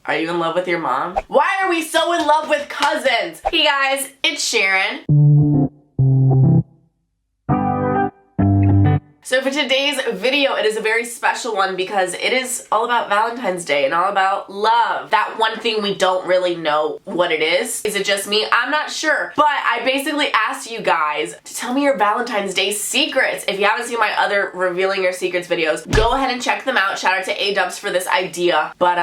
Are you in love with your mom? Why are we so in love with cousins? Hey guys, it's Sharon. So for today's video, it is a very special one because it is all about Valentine's Day and all about love. That one thing we don't really know what it is. Is it just me? I'm not sure. But I basically asked you guys to tell me your Valentine's Day secrets. If you haven't seen my other Revealing Your Secrets videos, go ahead and check them out. Shout out to A-Dubs for this idea. But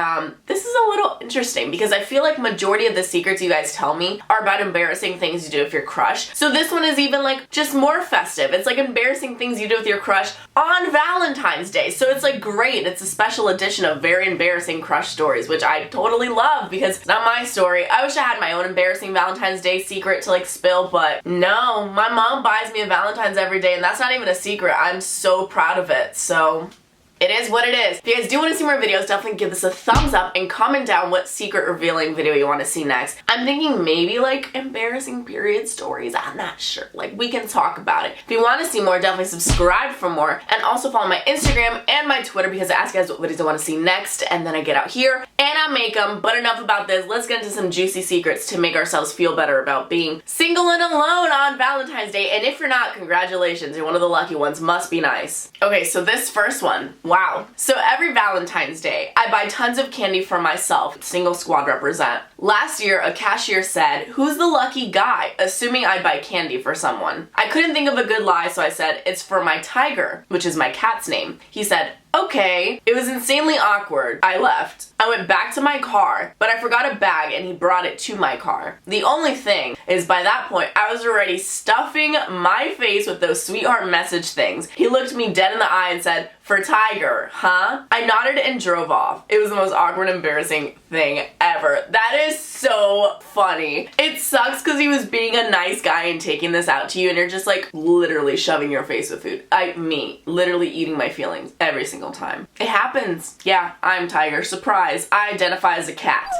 this is a little interesting because I feel like majority of the secrets you guys tell me are about embarrassing things you do with your crush. So this one is even like just more festive. It's like embarrassing things you do with your crush on Valentine's Day. So it's like great. It's a special edition of very embarrassing crush stories, which I totally love because it's not my story. I wish I had my own embarrassing Valentine's Day secret to like spill, but no, my mom buys me a Valentine's every day and that's not even a secret. I'm so proud of it. So it is what it is. If you guys do want to see more videos, definitely give this a thumbs up and comment down what secret revealing video you want to see next. I'm thinking maybe like embarrassing period stories. I'm not sure. Like we can talk about it. If you want to see more, definitely subscribe for more and also follow my Instagram and my Twitter because I ask you guys what videos I want to see next and then I get out here and I make them. But enough about this. Let's get into some juicy secrets to make ourselves feel better about being single and alone on Valentine's Day. And if you're not, congratulations. You're one of the lucky ones. Must be nice. Okay, so this first one. Wow. So every Valentine's Day, I buy tons of candy for myself. Single squad represent. Last year, a cashier said, "Who's the lucky guy?" assuming I buy candy for someone. I couldn't think of a good lie, so I said, "It's for my tiger," which is my cat's name. He said, "Okay." It was insanely awkward. I left. I went back to my car, but I forgot a bag and he brought it to my car. The only thing is by that point, I was already stuffing my face with those sweetheart message things. He looked me dead in the eye and said, "For tiger, huh?" I nodded and drove off. It was the most awkward, embarrassing thing ever. That is so funny. It sucks because he was being a nice guy and taking this out to you and you're just like literally shoving your face with food. Me, literally eating my feelings every single time. It happens. Yeah, I'm Tiger. Surprise. I identify as a cat.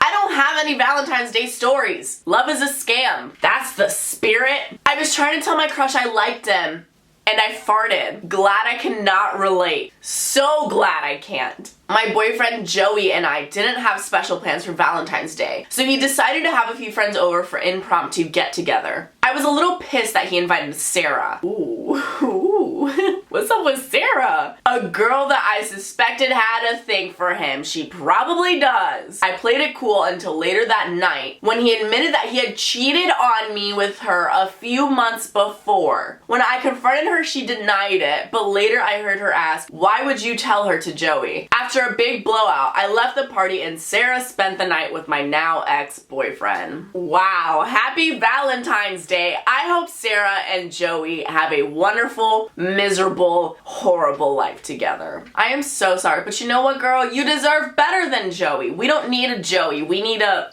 I don't have any Valentine's Day stories. Love is a scam. That's the spirit. I was trying to tell my crush I liked him and I farted. Glad I cannot relate. So glad I can't. My boyfriend Joey and I didn't have special plans for Valentine's Day, so he decided to have a few friends over for impromptu get-together. I was a little pissed that he invited Sarah. Ooh, what's up with Sarah? A girl that I suspected had a thing for him. She probably does. I played it cool until later that night when he admitted that he had cheated on me with her a few months before. When I confronted her, she denied it, but later I heard her ask, "Why would you tell her to Joey?" After a big blowout, I left the party and Sarah spent the night with my now ex-boyfriend. Wow, happy Valentine's Day. I hope Sarah and Joey have a wonderful, miserable, horrible life together. I am so sorry, but you know what, girl? You deserve better than Joey. We don't need a Joey. We need a...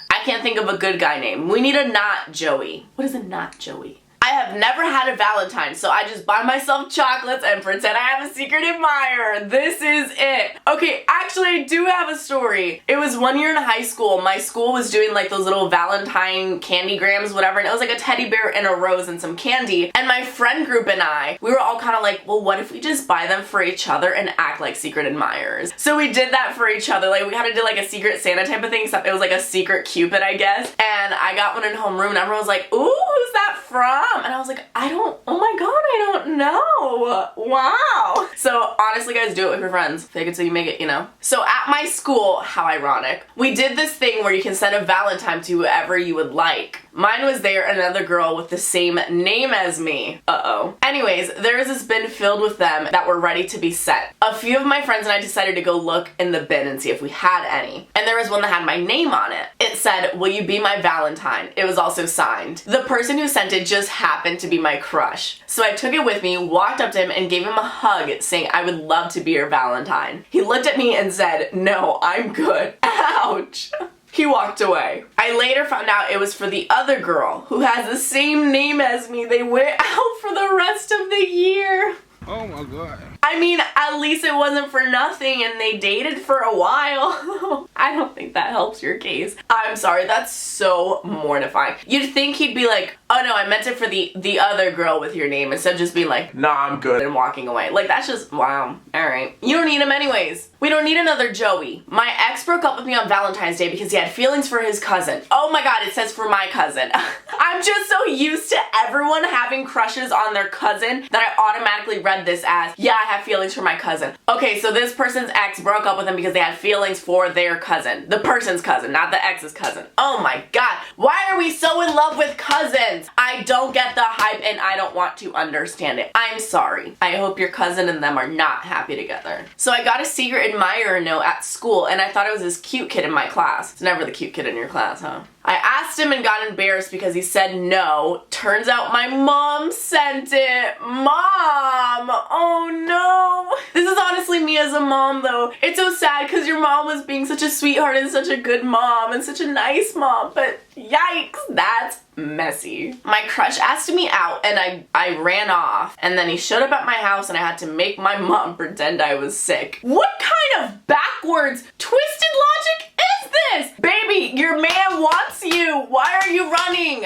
I can't think of a good guy name. We need a not Joey. What is a not Joey? I have never had a Valentine, so I just buy myself chocolates and pretend I have a secret admirer. This is it. Okay, actually I do have a story. It was one year in high school. My school was doing like those little Valentine candygrams, whatever, and it was like a teddy bear and a rose and some candy. And my friend group and I, we were all kind of like, well, what if we just buy them for each other and act like secret admirers? So we did that for each other. Like we kind of did like a secret Santa type of thing, except it was like a secret Cupid, I guess. And I got one in homeroom and everyone was like, "Ooh, who's that from?" And I was like, oh my god, I don't know. Wow. So honestly guys, do it with your friends. Fake it till you make it, you know? So at my school, how ironic, we did this thing where you can send a Valentine to whoever you would like. Mine was there, another girl with the same name as me. Uh-oh. Anyways, there was this bin filled with them that were ready to be sent. A few of my friends and I decided to go look in the bin and see if we had any. And there was one that had my name on it. It said, "Will you be my Valentine?" It was also signed. The person who sent it just happened to be my crush. So I took it with me, walked up to him, and gave him a hug, saying I would love to be your Valentine. He looked at me and said, "No, I'm good." Ouch. He walked away. I later found out it was for the other girl who has the same name as me. They went out for the rest of the year. Oh my god. I mean, at least it wasn't for nothing and they dated for a while. I don't think that helps your case. I'm sorry, that's so mortifying. You'd think he'd be like, oh no, I meant it for the other girl with your name, instead of just being like, nah, I'm good, and walking away. Like, that's just, wow. Alright. You don't need him anyways. We don't need another Joey. My ex broke up with me on Valentine's Day because he had feelings for his cousin. Oh my god, it says for my cousin. I'm just so used to everyone having crushes on their cousin that I automatically read this as, yeah, I have feelings for my cousin. Okay, so this person's ex broke up with him because they had feelings for their cousin. The person's cousin, not the ex's cousin. Oh my god. Why are we so in love with cousins? I don't get the hype and I don't want to understand it. I'm sorry. I hope your cousin and them are not happy together. So I got a secret admirer note at school and I thought it was this cute kid in my class. It's never the cute kid in your class, huh? I asked him and got embarrassed because he said no. Turns out my mom sent it. Mom! Oh no! This is honestly me as a mom though. It's so sad because your mom was being such a sweetheart and such a good mom and such a nice mom, but yikes, that's messy. My crush asked me out and I ran off, and then he showed up at my house and I had to make my mom pretend I was sick. What kind of backwards, twisted logic is this? Baby, your man wants you. Why are you running?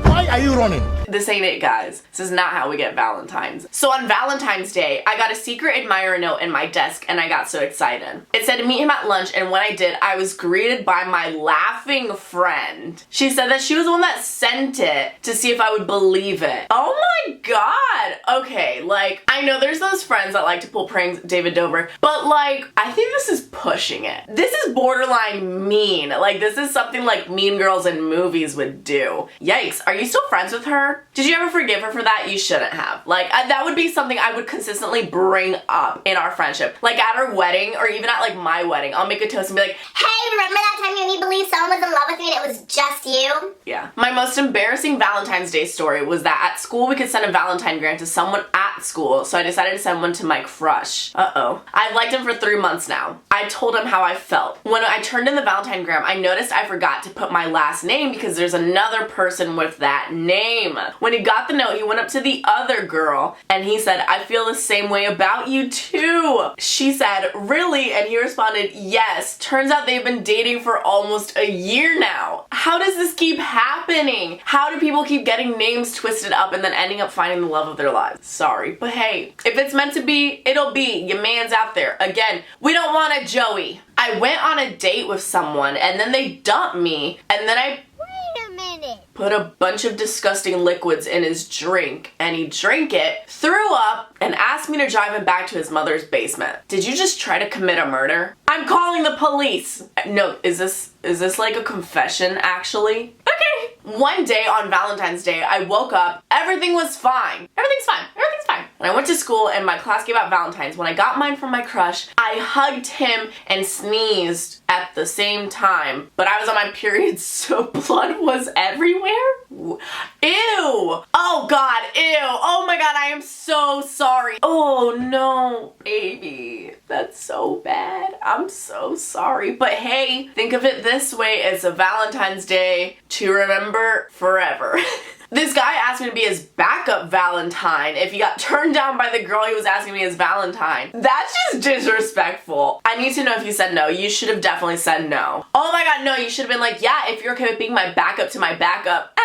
Why are you running? This ain't it, guys. This is not how we get Valentines. So on Valentine's Day, I got a secret admirer note in my desk and I got so excited. It said to meet him at lunch, and when I did, I was greeted by my laughing friend. She said that she was the one that sent it to see if I would believe it. Oh my god. Okay, like, I know there's those friends that like to pull pranks, David Dobrik, but like, I think this is pushing it. This is borderline mean. Like, this is something like Mean Girls in movies would do. Yikes, are you still friends with her? Did you ever forgive her for that? You shouldn't have. Like, that would be something I would consistently bring up in our friendship. Like at our wedding, or even at like my wedding, I'll make a toast and be like, hey, remember that time you made me believe someone was in love with me and it was just you? Yeah. My most embarrassing Valentine's Day story was that at school we could send a Valentine grant to someone at school, so I decided to send one to my crush. Uh-oh. I've liked him for 3 months now. I told him how I felt. When I turned in the Valentine grant, I noticed I forgot to put my last name because there's another person with that name. When he got the note, he went up to the other girl and he said, I feel the same way about you too. She said, really? And he responded, yes. Turns out they've been dating for almost a year now. How does this keep happening? How do people keep getting names twisted up and then ending up finding the love of their lives? Sorry, but hey, if it's meant to be, it'll be. Your man's out there. Again, we don't want a Joey. I went on a date with someone and then they dumped me, and then I put a bunch of disgusting liquids in his drink, and he drank it, threw up, and asked me to drive him back to his mother's basement. Did you just try to commit a murder? I'm calling the police. No, is this like a confession actually? Okay. One day on Valentine's Day, I woke up, everything was fine. Everything's fine. Everything's fine. And I went to school and my class gave out Valentines. When I got mine from my crush, I hugged him and sneezed at the same time, but I was on my period, so blood was everywhere. Ew. Oh god, ew. Oh my god, I am so sorry. Oh no, baby. That's so bad. I'm so sorry. But hey, think of it this way, it's a Valentine's Day to remember forever. This guy asked me to be his backup Valentine if he got turned down by the girl he was asking me as Valentine. That's just disrespectful. I need to know if you said no. You should have definitely said no. Oh my god, no, you should have been like, yeah, if you're okay with being my backup to my backup.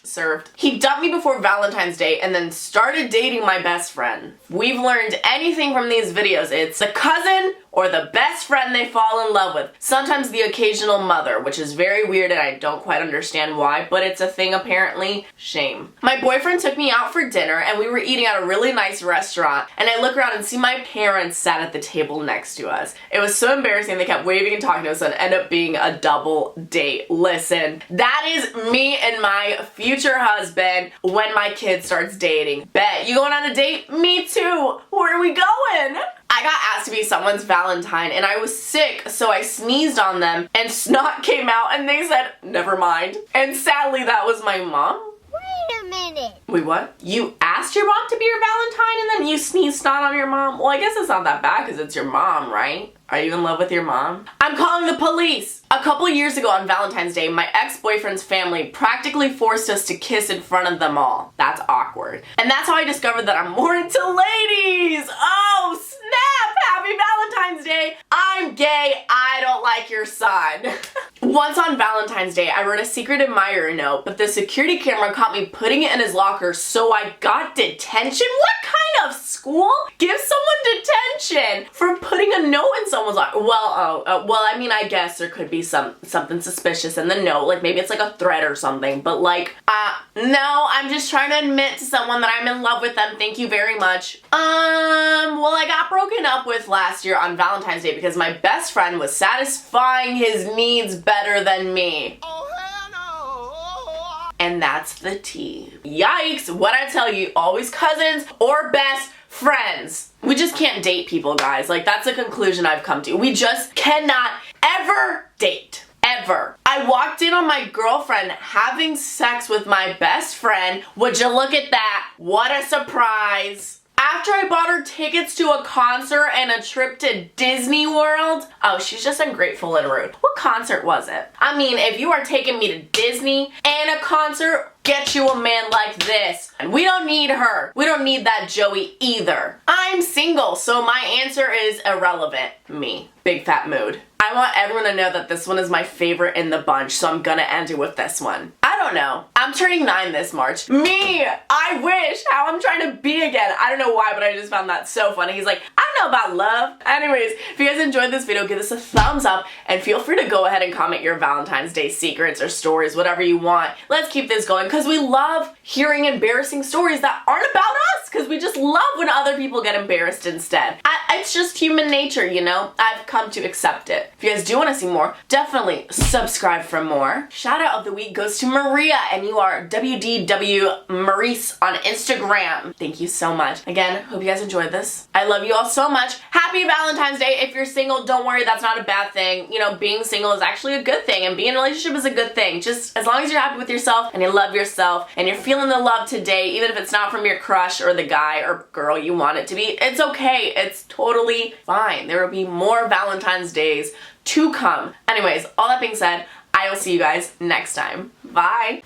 Served. He dumped me before Valentine's Day and then started dating my best friend. If we've learned anything from these videos, it's the cousin or the best friend they fall in love with. Sometimes the occasional mother, which is very weird and I don't quite understand why, but it's a thing apparently. Shame. My boyfriend took me out for dinner and we were eating at a really nice restaurant, and I look around and see my parents sat at the table next to us. It was so embarrassing. They kept waving and talking to us and ended up being a double date. Listen, that is me and my future husband when my kid starts dating. Bet. You going on a date? Me too. Where are we going? I got asked to be someone's Valentine and I was sick, so I sneezed on them and snot came out and they said, never mind. And sadly, that was my mom. Wait Wait a minute. Wait, what? You asked your mom to be your Valentine and then you sneezed snot on your mom? Well, I guess it's not that bad because it's your mom, right? Are you in love with your mom? I'm calling the police! A couple years ago on Valentine's Day, my ex-boyfriend's family practically forced us to kiss in front of them all. That's awkward. And that's how I discovered that I'm more into ladies! Oh, snap! Happy Valentine's Day! I'm gay, I don't like your son. Once on Valentine's Day, I wrote a secret admirer note, but the security camera caught me putting it in his locker, so I got detention? What kind of school gives someone detention for putting a note in someone's locker? Well, I mean, I guess there could be something suspicious in the note, like maybe it's like a threat or something, but like, no, I'm just trying to admit to someone that I'm in love with them, thank you very much. Well, I got broken up with last year on Valentine's Day because my best friend was satisfying his needs better than me. Oh, hell no. And that's the tea. Yikes, what'd I tell you? Always cousins or best friends. We just can't date people, guys. Like, that's a conclusion I've come to. We just cannot ever date. Ever. I walked in on my girlfriend having sex with my best friend. Would you look at that? What a surprise. After I bought her tickets to a concert and a trip to Disney World. Oh, she's just ungrateful and rude. What concert was it? I mean, if you are taking me to Disney and a concert, get you a man like this. And we don't need her. We don't need that Joey either. I'm single, so my answer is irrelevant. Me. Big fat mood. I want everyone to know that this one is my favorite in the bunch, so I'm gonna end it with this one. I don't know. I'm turning 9 this March. Me! I wish! How I'm trying to be again. I don't know why, but I just found that so funny. He's like, I don't know about love. Anyways, if you guys enjoyed this video, give this a thumbs up, and feel free to go ahead and comment your Valentine's Day secrets or stories, whatever you want. Let's keep this going, because we love hearing embarrassing stories that aren't about us, because we just love when other people get embarrassed instead. It's just human nature, you know? I've come to accept it. If you guys do want to see more, definitely subscribe for more. Shout out of the week goes to Maria, and you are WDW Maurice on Instagram. Thank you so much. Again, hope you guys enjoyed this. I love you all so much. Happy Valentine's Day. If you're single, don't worry, that's not a bad thing. You know, being single is actually a good thing, and being in a relationship is a good thing. Just as long as you're happy with yourself and you love yourself and you're feeling the love today, even if it's not from your crush or the guy or girl you want it to be, it's okay. It's totally fine. There will be more Valentine's Days to come. Anyways, all that being said, I will see you guys next time. Bye!